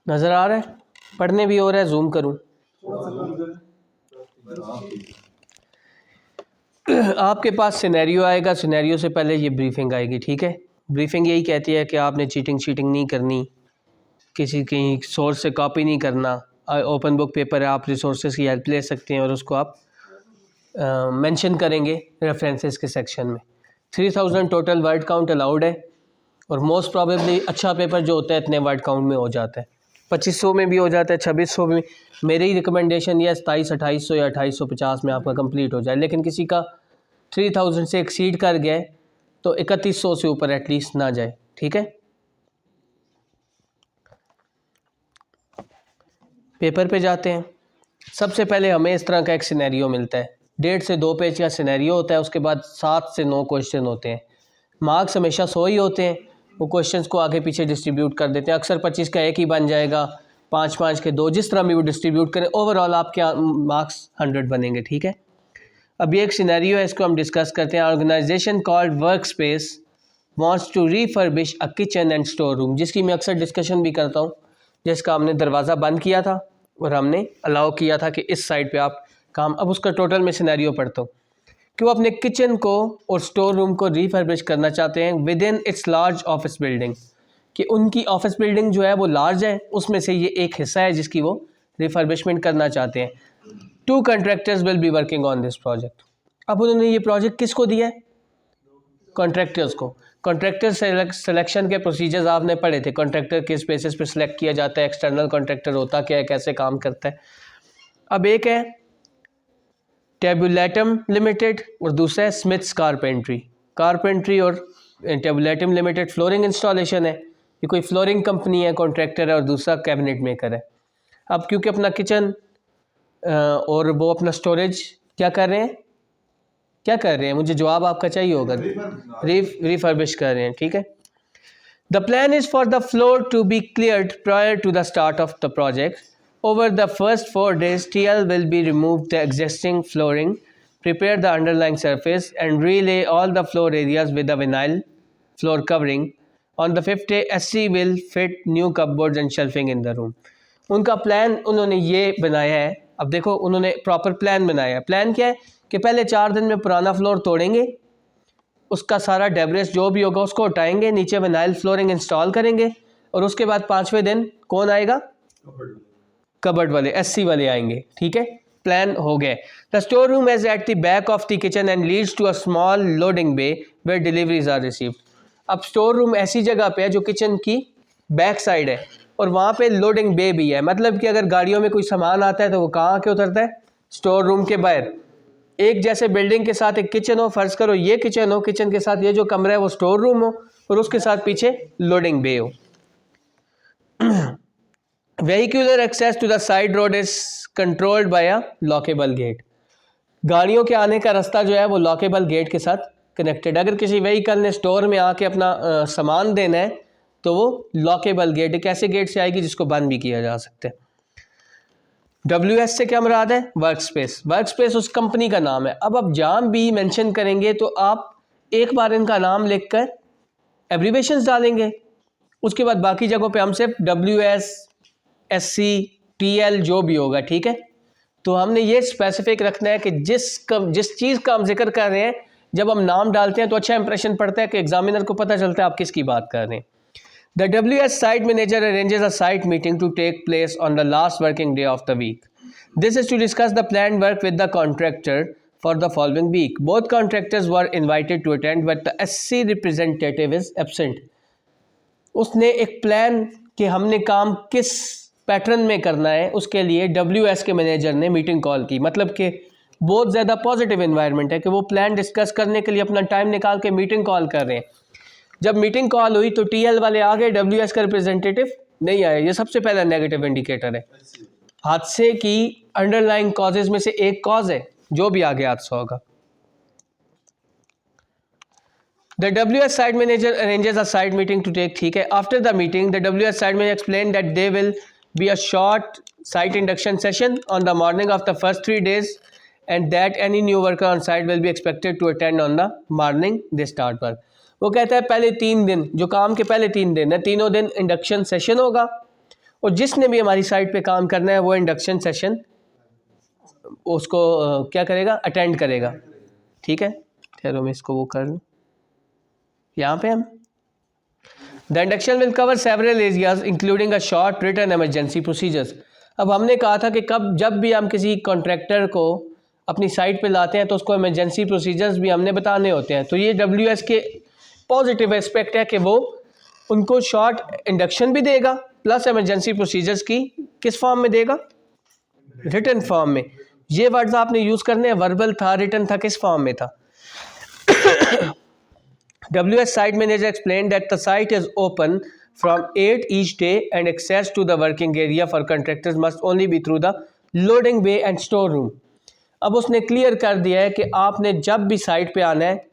नज़र आ रहा है? पढ़ने भी हो रहा है, जूम करूं? आपके पास सिनेरियो आएगा, सिनेरियो से पहले ये ब्रीफिंग आएगी, ठीक है। ब्रीफिंग यही कहती है कि आपने चीटिंग नहीं करनी, किसी कहीं सोर्स से कॉपी नहीं करना, ओपन बुक पेपर है, आप रिसोर्सेज की हेल्प ले सकते हैं और उसको आप मेंशन करेंगे रेफरेंसेस के सेक्शन में। 3000 टोटल वर्ड काउंट अलाउड है और मोस्ट प्रॉबेबली अच्छा पेपर जो होता है इतने वर्ड काउंट में हो जाता है, 2500 में भी हो जाता है, 2600 में। मेरी रिकमेंडेशन ये 2700-2800 या 2850 में आपका कंप्लीट हो जाए, लेकिन किसी का 3000 से एक्सीड कर गया तो 3100 से ऊपर एटलीस्ट ना जाए, ठीक है। पेपर पे जाते हैं। सबसे पहले हमें इस तरह का एक सिनेरियो मिलता है, 1.5 से 2 पेज का सिनेरियो होता है, उसके बाद 7 से 9 क्वेश्चन होते हैं। मार्क्स हमेशा 100 ही होते हैं, वो क्वेश्चंस को आगे पीछे डिस्ट्रीब्यूट कर देते हैं, अक्सर 25 का एक ही बन जाएगा, 5-5 के 2, जिस तरह भी वो डिस्ट्रीब्यूट करें, ओवरऑल आपके मार्क्स 100 बनेंगे, ठीक है। अब ये एक सिनेरियो है, इसको हम डिस्कस करते हैं। Organisation called work space wants to refurbish a kitchen and store room, जिसकी मैं अक्सर डिस्कशन भी करता हूँ, जिसका हमने दरवाज़ा बंद किया था और हमने अलाउ किया था कि इस साइड पे आप काम। अब उसका टोटल में सिनेरियो पढ़ता हूँ कि वो अपने किचन को और स्टोर रूम को रीफर्बिश करना चाहते हैं with in its large office building, कि उनकी ऑफिस बिल्डिंग जो है वो लार्ज है, उसमें से ये एक हिस्सा है जिसकी वो रिफर्बिशमेंट करना चाहते हैं। 2 contractors will be working on this project. अब उन्होंने ये प्रोजेक्ट किसको दिया है? कॉन्ट्रैक्टर्स को। कॉन्ट्रैक्टर सिलेक्शन के प्रोसीजर्स आपने पढ़े थे, कॉन्ट्रैक्टर किस बेसिस पे सिलेक्ट किया जाता है, एक्सटर्नल कॉन्ट्रैक्टर होता क्या है, कैसे काम करता है। अब एक है टेबुलेटम लिमिटेड और दूसरा है स्मिथ्स कारपेंट्री और टेबुलेटम लिमिटेड फ्लोरिंग इंस्टॉलेशन है। ये कोई फ्लोरिंग कंपनी है, कॉन्ट्रैक्टर है, और दूसरा कैबिनेट मेकर है। अब क्योंकि अपना किचन और वो अपना स्टोरेज क्या कर रहे हैं, मुझे जवाब आपका चाहिए होगा। रिफर्बिश कर रहे हैं, ठीक है। The plan is for the floor to be cleared prior to the start of the project. Over the first 4 days, TL will be removed the existing flooring, prepare the underlying surface, and relay all the floor areas with a vinyl floor covering. On the 5th day, SC will fit new cupboards and shelving in the room. उनका plan उन्होंने ये बनाया है। अब देखो, उन्होंने proper plan बनाया है। प्लान क्या है कि पहले 4 दिन में पुराना फ्लोर तोड़ेंगे, उसका सारा डेब्रिस जो भी होगा उसको हटाएंगे, नीचे विनाइल फ्लोरिंग इंस्टॉल करेंगे, और उसके बाद 5वें दिन कौन आएगा? कबर्ड वाले, एससी वाले आएंगे, ठीक है। प्लान हो गया। The store room is at the back of the kitchen and leads to a small loading bay where deliveries are received. अब स्टोर रूम ऐसी जगह पे है जो किचन की बैक साइड है और वहाँ पे लोडिंग बे भी है, मतलब कि अगर गाड़ियों में कोई सामान आता है तो वो कहाँ आके उतरता है? स्टोर रूम के बाहर। एक जैसे बिल्डिंग के साथ एक किचन हो, फर्ज करो ये किचन हो, किचन के साथ ये जो कमरा है वो स्टोर रूम हो, और उसके साथ पीछे लोडिंग बे हो। Vehicular access to the side road is controlled by a lockable gate. गाड़ियों के आने का रास्ता जो है वो लॉकेबल गेट के साथ कनेक्टेड। अगर किसी व्हीकल ने स्टोर में आके अपना सामान देना है तो वो लॉकेबल गेट, एक ऐसे गेट से आएगी जिसको बंद भी किया जा सकता है। WS से क्या मुराद है? Work space. वर्क स्पेस उस कंपनी का नाम है। अब आप जहाँ भी मेंशन करेंगे तो आप एक बार इनका नाम लिखकर एब्रीवेशंस डालेंगे, उसके बाद बाकी जगहों पे हम सिर्फ WS, SC, TL जो भी होगा, ठीक है। तो हमने ये स्पेसिफिक रखना है कि जिस चीज़ का हम जिक्र कर रहे हैं, जब हम नाम डालते हैं तो अच्छा इंप्रेशन पड़ता है कि एग्जामिनर को पता चलता है आप किसकी बात कर रहे हैं। The WS site manager arranges a site meeting to take place on the last working day of the week. This is to discuss the plan work with the contractor for the following week. Both contractors were invited to attend, but the SC representative is absent. उसने एक plan कि हमने काम किस pattern में करना है, उसके लिए WS के मैनेजर ने मीटिंग कॉल की। मतलब कि बहुत ज़्यादा पॉजिटिव एनवायरनमेंट है कि वो प्लान डिस्कस करने के लिए अपना टाइम निकाल के मीटिंग कॉल कर रहे हैं। जब मीटिंग कॉल हुई तो TL वाले आ गए, WS का रिप्रेजेंटेटिव नहीं आया। ये सबसे पहला नेगेटिव इंडिकेटर है। हादसे की अंडरलाइंग कॉजेज में से एक कॉज है, जो भी आगे हादसा होगा। The WS site manager arranges a site meeting to take, ठीक है। After the meeting, the WS site manager explained that there will be a short site induction session on the morning of the first 3 days and that any new worker on site will be expected to attend on the morning they start work. वो कहता है पहले 3 दिन, जो काम के पहले 3 दिन है, तीनों दिन इंडक्शन सेशन होगा और जिसने भी हमारी साइट पे काम करना है वो इंडक्शन सेशन उसको क्या करेगा, अटेंड करेगा। ठीक है, ठहरो मैं इसको वो कर लूँ। यहाँ पे हम the induction will cover several areas including a short written emergency procedures. अब हमने कहा था कि जब भी हम किसी कॉन्ट्रैक्टर को अपनी साइट पे लाते हैं तो उसको इमरजेंसी प्रोसीजर्स भी हमने बताने होते हैं। तो ये WS के पॉजिटिव एस्पेक्ट है कि वो उनको शॉर्ट इंडक्शन भी देगा प्लस इमरजेंसी प्रोसीजर्स की किस फॉर्म में देगा, रिटन फॉर्म में। ये वर्ड्स आपने यूज़ करने हैं, वर्बल था, रिटन था, किस फॉर्म में था। WS site manager explained that the site is open from 8 each day and access to the working area for contractors must only be through the loading bay and store room। अब उसने clear कर दिया है कि आपने जब भी site पे आना है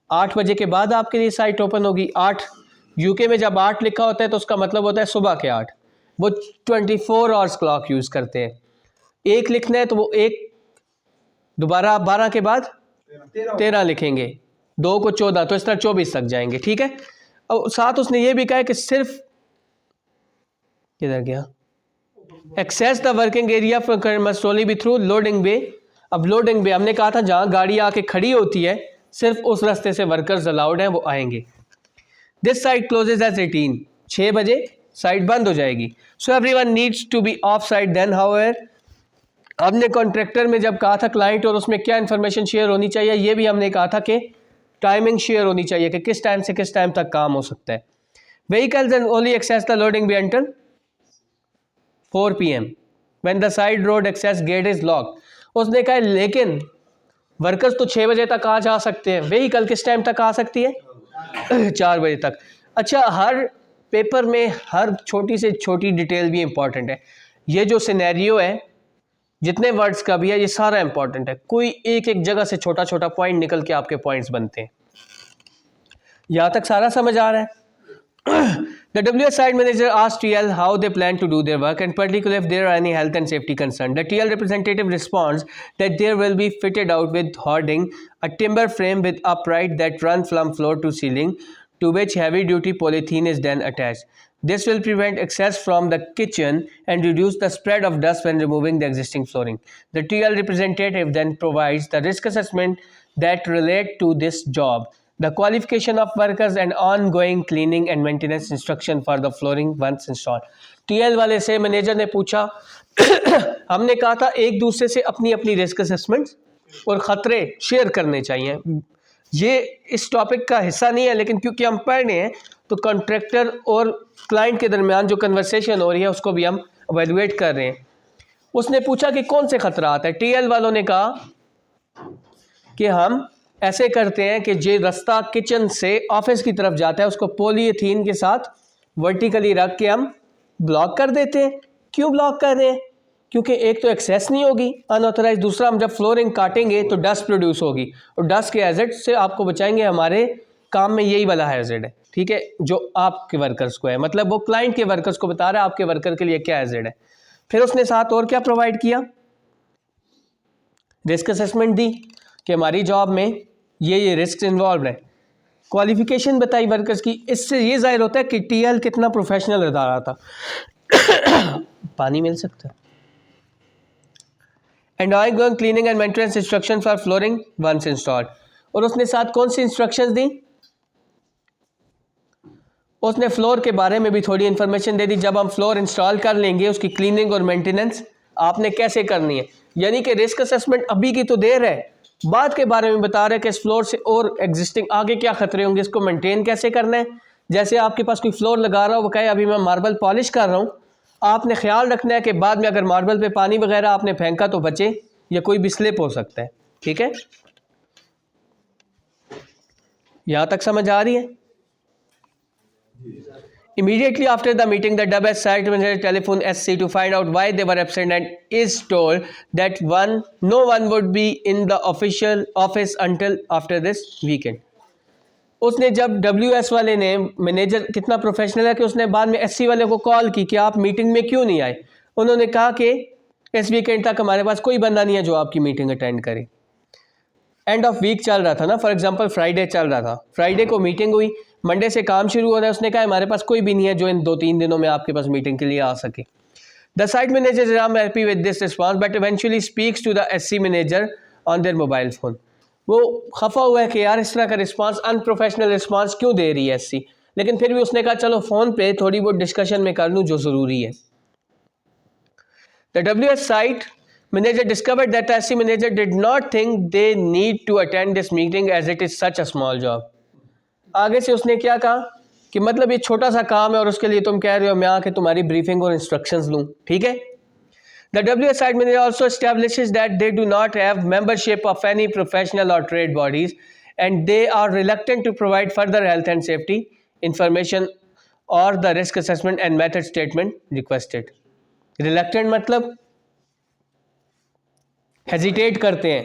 8 बजे के बाद आपके लिए साइट ओपन होगी। 8 UK में जब 8 लिखा होता है तो उसका मतलब होता है सुबह के 8। वो 24 आवर्स क्लॉक यूज़ करते हैं। 1 लिखना है तो वो 1 दोबारा 12 के बाद 13 लिखेंगे, 2 को 14, तो इस तरह 24 तक जाएंगे। ठीक है, और साथ उसने ये भी कहा है कि सिर्फ किधर गया, access the working area must only be through loading bay. अब लोडिंग बे हमने कहा था जहाँ गाड़ी आके खड़ी होती है सिर्फ उस रास्ते से वर्कर्स अलाउड हैं, वो आएंगे। दिस साइट क्लोजेज एज 18, 6 बजे साइट बंद हो जाएगी। So everyone needs to be off site then. However हमने कॉन्ट्रैक्टर में जब कहा था क्लाइंट और उसमें क्या इन्फॉर्मेशन शेयर होनी चाहिए, ये भी हमने कहा था कि टाइमिंग शेयर होनी चाहिए कि किस टाइम से किस टाइम तक काम हो सकता है। Vehicles and only access the loading bay until 4 PM when the side road access gate is lock. उसने कहा लेकिन वर्कर्स तो 6 बजे तक आ जा सकते हैं, व्हीकल किस टाइम तक आ सकती है 4 बजे तक। अच्छा, हर पेपर में हर छोटी से छोटी डिटेल भी इंपॉर्टेंट है। ये जो सिनेरियो है जितने वर्ड्स का भी है ये सारा इंपॉर्टेंट है, कोई एक एक जगह से छोटा छोटा पॉइंट निकल के आपके पॉइंट्स बनते हैं। यहाँ तक सारा समझ आ रहा है। The WS site manager asked TL how they plan to do their work and particularly if there are any health and safety concerns. The TL representative responds that there will be fitted out with hoarding a timber frame with upright that run from floor to ceiling, to which heavy duty polythene is then attached. This will prevent access from the kitchen and reduce the spread of dust when removing the existing flooring. The TL representative then provides the risk assessment that relate to this job, the qualification of workers and ongoing cleaning and maintenance instruction for the flooring once installed. TL वाले से manager ने पूछा हमने कहा था एक दूसरे से अपनी अपनी रिस्क असेसमेंट और ख़तरे शेयर करने चाहिए। ये इस टॉपिक का हिस्सा नहीं है, लेकिन क्योंकि हम पढ़ रहे हैं तो कॉन्ट्रैक्टर और क्लाइंट के दरमियान जो कन्वर्सेशन हो रही है उसको भी हम एवेलुएट कर रहे हैं। उसने पूछा कि कौन से खतरात है। TL वालों ने कहा कि हम ऐसे करते हैं कि जो रास्ता किचन से ऑफिस की तरफ जाता है उसको पॉलीथीन के साथ वर्टिकली रख के हम ब्लॉक कर देते हैं। क्यों ब्लॉक कर रहे हैं? क्योंकि एक तो एक्सेस नहीं होगी अनऑथराइज, दूसरा हम जब फ्लोरिंग काटेंगे तो डस्ट प्रोड्यूस होगी और डस्ट के हैजर्ड से आपको बचाएंगे। हमारे काम में यही वाला हैजर्ड है, ठीक है, जो आपके वर्कर्स को है, मतलब वो क्लाइंट के वर्कर्स को बता रहा है आपके वर्कर के लिए क्या हैजर्ड है। फिर उसने साथ और क्या प्रोवाइड किया, रिस्क असेसमेंट दी कि हमारी जॉब में ये रिस्क इन्वॉल्व है। क्वालिफिकेशन बताई वर्कर्स की। इससे ये जाहिर होता है कि TL कितना प्रोफेशनल बता रहा था। पानी मिल सकता है। And ongoing cleaning and maintenance instruction for flooring once installed. और उसने साथ कौन सी इंस्ट्रक्शंस दी, उसने फ्लोर के बारे में भी थोड़ी इन्फॉर्मेशन दे दी। जब हम फ्लोर इंस्टॉल कर लेंगे उसकी क्लीनिंग और मेंटेनेंस आपने कैसे करनी है, यानी कि रिस्क असेसमेंट अभी की तो देर है, बाद के बारे में बता रहे हैं कि इस फ्लोर से और एग्जिस्टिंग आगे क्या खतरे होंगे, इसको मेंटेन कैसे करना है। जैसे आपके पास कोई फ्लोर लगा रहा हो, वो कहे अभी मैं मार्बल पॉलिश कर रहा हूँ, आपने ख्याल रखना है कि बाद में अगर मार्बल पे पानी वगैरह आपने फेंका तो बचे, या कोई भी स्लिप हो सकता है। ठीक है, यहाँ तक समझ आ रही है। Immediately after the meeting, the WS site manager telephoned SC to find out why they were absent and is told that no one would be in the official office until after this weekend. उसने जब WS वाले ने, manager कितना professional है कि उसने बाद में SC वाले को कॉल की कि आप मीटिंग में क्यों नहीं आए। उन्होंने कहा कि इस वीकेंड तक हमारे पास कोई बंदा नहीं है जो आपकी मीटिंग अटेंड करे। एंड ऑफ वीक चल रहा था ना, फॉर एग्जांपल फ्राइडे चल रहा था, फ्राइडे को मीटिंग हुई, मंडे से काम शुरू हो रहा है, उसने कहा हमारे पास कोई भी नहीं है जो इन 2-3 दिनों में आपके पास मीटिंग के लिए आ सके. The site manager is happy with this response but eventually speaks to the SC manager on their mobile phone. वो खफा हुआ है कि यार इस तरह का रिस्पॉन्स, अनप्रोफेशनल रिस्पॉन्स क्यों दे रही है एससी, लेकिन फिर भी उसने कहा चलो फ़ोन पे थोड़ी बहुत डिस्कशन में कर लूँ जो ज़रूरी है. The WS site manager discovered that the SC manager did not think they need to attend this meeting as it is such a small job. आगे से उसने क्या कहा कि मतलब ये छोटा सा काम है और उसके लिए तुम कह रहे हो मैं आके तुम्हारी ब्रीफिंग और इंस्ट्रक्शंस लूँ, ठीक है. The WS site manager also establishes that they do not have membership of any professional or trade bodies and they are reluctant to provide further health and safety information or the risk assessment and method statement requested. Reluctant मतलब hesitate करते हैं.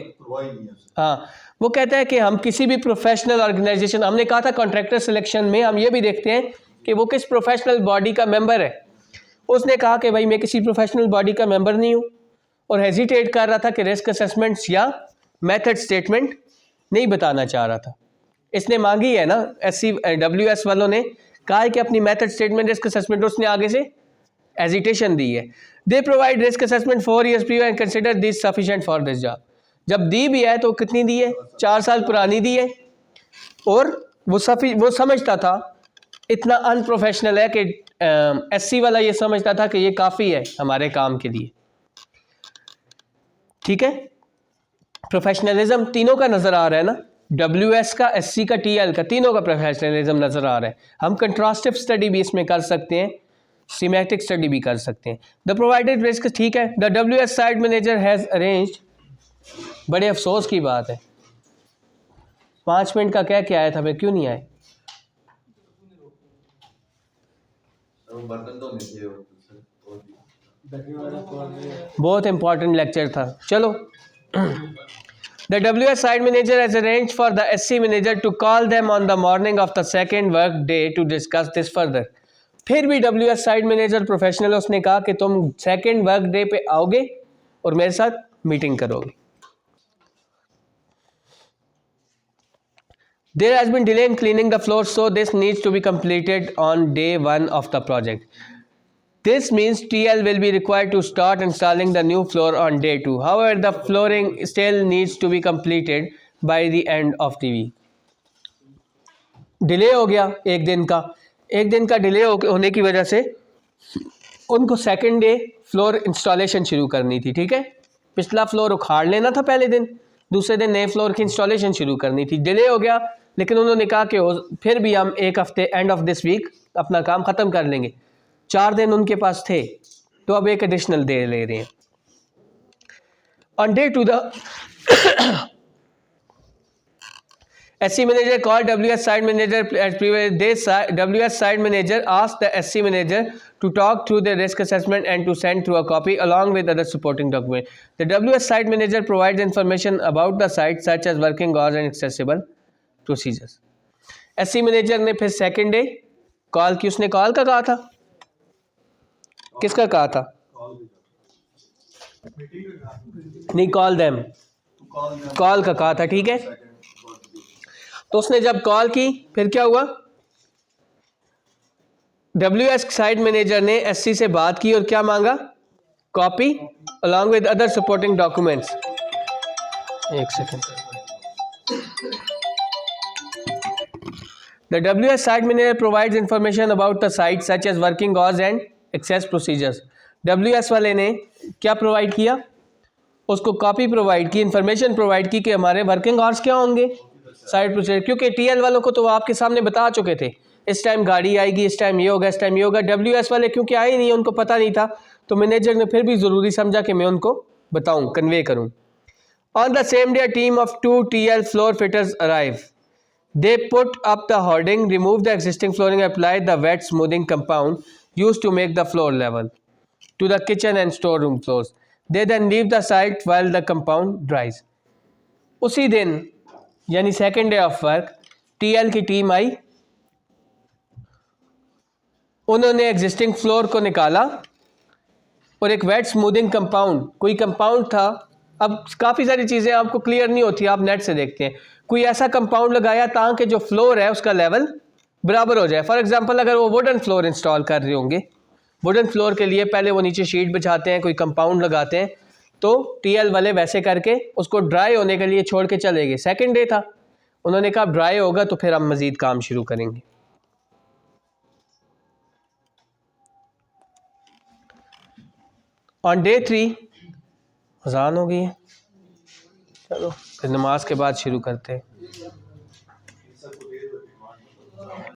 हाँ, वो कहता है कि हम किसी भी प्रोफेशनल ऑर्गेनाइजेशन, हमने कहा था कॉन्ट्रैक्टर सिलेक्शन में हम ये भी देखते हैं कि वो किस प्रोफेशनल बॉडी का मेंबर है. उसने कहा कि भाई मैं किसी प्रोफेशनल बॉडी का मेंबर नहीं हूँ और हेजिटेट कर रहा था कि रिस्क असेसमेंट्स या मेथड स्टेटमेंट नहीं बताना चाह रहा था. इसने मांगी है ना, WS वालों ने कहा है कि अपनी मेथड स्टेटमेंट रिस्क असेसमेंट, उसने आगे से हेजिटेशन दी है. They provide risk assessment 4 years previous and consider this sufficient for this job. जब दी भी है तो कितनी दी है, 4 साल पुरानी दी है और वो समझता था इतना अनप्रोफेशनल है कि एससी वाला ये समझता था कि ये काफ़ी है हमारे काम के लिए. ठीक है, प्रोफेशनलिज्म तीनों का नज़र आ रहा है ना, WS का, SC का, TL का, तीनों का प्रोफेशनलिज्म नज़र आ रहा है. हम कंट्रास्टिव स्टडी भी इसमें कर सकते हैं, सीमेटिक स्टडी भी कर सकते हैं. द प्रोवाइडेड रिस्क, ठीक है. The WS site manager has arranged, बड़े अफसोस की बात है 5 मिनट का कह के आया था, मैं क्यों नहीं आए. बहुत इंपॉर्टेंट लेक्चर था. चलो, the WS site manager has arranged for the SC manager to call them on the morning of the second work day to discuss this further. फिर भी WS साइट मैनेजर प्रोफेशनल, उसने कहा कि तुम second work day पे आओगे और मेरे साथ मीटिंग करोगे. There has been delay in cleaning the floor, so this needs to be completed on day 1 of the project. This means TL will be required to start installing the new floor on day 2. However, the flooring still needs to be completed by the end of the week. Delay हो गया एक दिन का delay होने की वजह से उनको सेकंड डे फ्लोर इंस्टॉलेशन शुरू करनी थी. ठीक है, पिछला फ्लोर उखाड़ लेना था पहले दिन, दूसरे दिन नए फ्लोर की इंस्टॉलेशन शुरू करनी थी. डिले हो गया, लेकिन उन्होंने कहा कि फिर भी हम एक हफ्ते, एंड ऑफ दिस वीक अपना काम ख़त्म कर लेंगे. 4 दिन उनके पास थे तो अब एक एडिशनल डे ले रहे हैं. On day two the SC manager called WS site manager as previous. WS site manager asked the SC manager to talk through the risk assessment and to send through a copy along with other supporting document. The WS site manager provides information about the site such as working hours and accessible procedures. SC manager ने फिर second day call की. उसने call का कहा था, किसका कहा था? नहीं, कॉल देम, कॉल का कहा था. ठीक है, तो उसने जब कॉल की फिर क्या हुआ, WS साइट मैनेजर ने SC से बात की और क्या मांगा, copy along with other supporting documents. एक second. The WS site manager provides information about the site such as working hours and access procedures. WS वाले ने क्या प्रोवाइड किया, उसको कॉपी प्रोवाइड की, इंफॉर्मेशन प्रोवाइड की कि हमारे वर्किंग आवर्स क्या होंगे, साइट प्रोसीजर. क्योंकि TL वालों को तो वो आपके सामने बता चुके थे, इस टाइम गाड़ी आएगी, इस टाइम ये होगा, इस टाइम ये होगा. WS वाले क्योंकि आए नहीं, उनको पता नहीं था, तो मैनेजर ने फिर भी ज़रूरी समझा कि मैं उनको बताऊँ, कन्वे करूँ. On the same day team of 2 TL floor fitters arrive. They put up the hoarding, remove the existing flooring, apply the wet smoothing compound used to make the floor level to the kitchen and storeroom floors. They then leave the site while the compound dries. उसी दिन यानी second day of work TL की team आई, उन्होंने existing floor को निकाला और एक wait smoothing compound, कोई कंपाउंड था अब काफ़ी सारी चीज़ें आपको क्लियर नहीं होती, आप नेट से देखते हैं। कोई ऐसा कंपाउंड लगाया ताकि जो फ्लोर है उसका लेवल बराबर हो जाए। फॉर एग्जांपल अगर वो वुडन फ्लोर इंस्टॉल कर रहे होंगे, वुडन फ्लोर के लिए पहले वो नीचे शीट बिछाते हैं, कोई कंपाउंड लगाते हैं, तो टीएल वाले वैसे करके उसको ड्राई होने के लिए छोड़ के चले गए। सेकेंड डे था, उन्होंने कहा ड्राई होगा तो फिर हम मज़ीद काम शुरू करेंगे। ऑन डे 3 अज़ान हो गई है, चलो फिर नमाज के बाद शुरू करते हैं।